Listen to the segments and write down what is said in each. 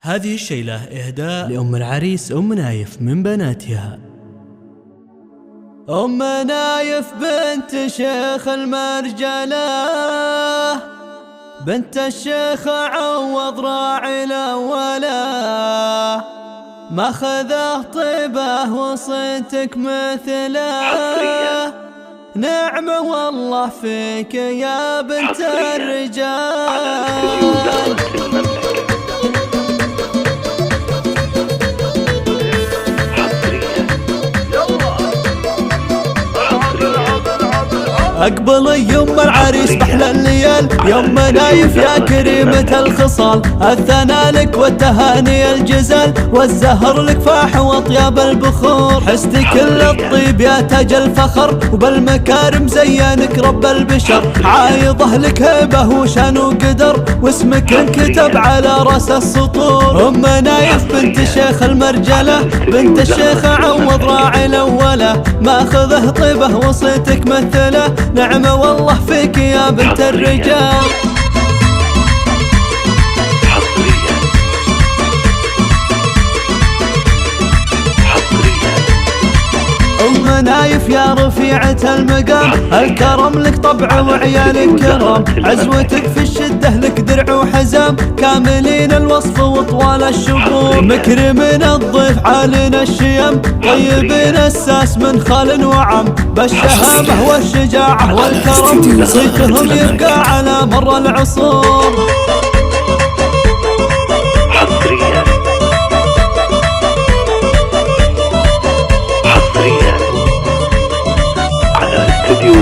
هذه الشيلة إهداء لأم العريس أم نايف من بناتها. أم نايف بنت شيخ المرجلة، بنت الشيخ عوض راعي الأولى، ماخذه طيبه وصيتك مثله، نعمة والله فيك يا بنت الرجال. أقبل يوم العريس بحلى الليال، يوم نايف يا كريمة الخصال، الثنى لك والتهاني الجزال، والزهر لك فاح وطياب البخور، حستي كل الطيب يا تاج الفخر، وبالمكارم زينك رب البشر، عايضه لك هيبة وشان وقدر، واسمك انكتب على راس السطور. أم نايف بنت شيخ المرجلة، بنت الشيخ عوض راعي الأولى، ماخذه طيبه وصيتك مثله، نعمة والله فيك يا بنت الرجال. أم نايف يا رفيعة المقام، الكرم لك طبع وعيالك كرام، عزوتك في الشدة لك درع وحزام، كاملين الوصف وطوال الشبور، مكرمين الضيف عالين الشيم، طيبين الساس من خال وعم، بالشهامة والشجاعة والكرم، صيتهم يبقى على مر العصور.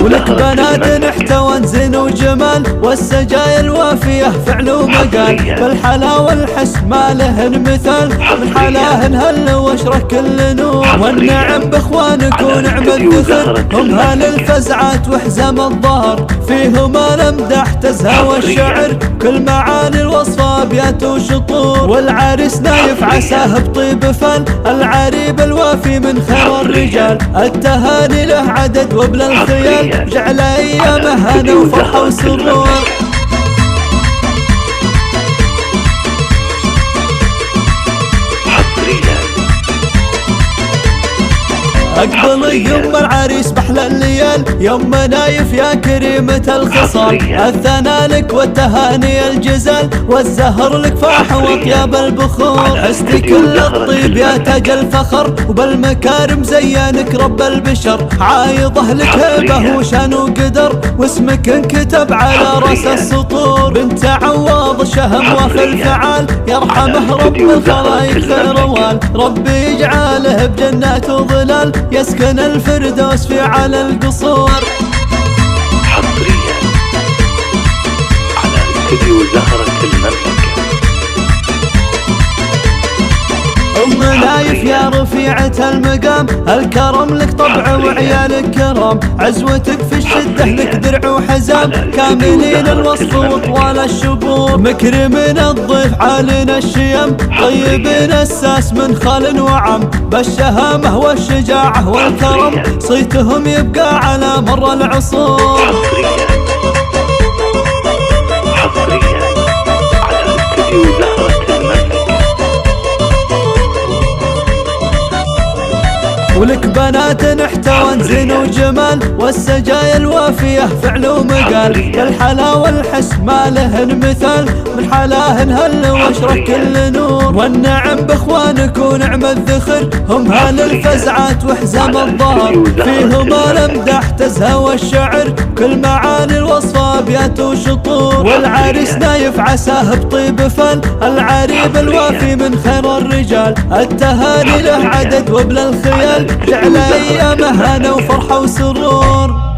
ولك بنات احتوى زين وجمال، والسجايا الوافية فعل ومقال، بالحلا والحس ما لهن مثال، من حلاهن هل واشرك كل نور، والنعم باخوانك ونعم الذخر، هم هال الفزعات وحزام الظهر، فيهما الامدح تزهى والشعر، كل معاني الوصفة ابيات وشطور، والعريس نايف عساه بطيب فال، العريب الوافي من خير الرجال، التهاني له عدد وبلا الخيال، جعل ايامه هنا وفرحه وسرور. أقبل يوم العريس بحلى الليال، يوم نايف يا كريمة الخصال، الثنى لك والتهاني الجزال، والزهر لك فاح وطياب البخور، حستي كل الطيب يا تاج الفخر، وبالمكارم زينك رب البشر، عايضه لك هيبة وشان وقدر، واسمك انكتب على راس السطور، بنت عواض شهم وفي الفعال، يرحمه رب الخلايق خير وال، ربي يجعله بجنات وظلال، يسكن الفردوس في على القصور. حصريا على استديو زهرة المملكة. أم نايف يا رفيعة المقام، الكرم لك طبع وعيالك كرام، عزوتك في الشدة لك درع وحزام، كاملين الوصف وطوال الشبور، مكرمين الضيف عالين الشيم، طيبين الساس من خال وعم، بالشهامة والشجاعة والكرم، صيتهم يبقى على مر العصور. حصريا على استديو زهرة المملكة. ولك بنات احتوى زين وجمال، والسجايا الوافية فعل ومقال، بالحلا والحس ما لهن مثال، من حلاهن هل واشرك كل نور، والنعم باخوانك ونعم الذخر، هم هال الفزعات وحزام الظهر، فيهما الامدح تزهى والشعر، كل معاني الوصفة ابيات وشطور، والعريس نايف عساه بطيب فال، العريب الوافي من خير الرجال، التهاني له عدد وبلا الخيال، جعل ايامه هنا وفرحه وسرور.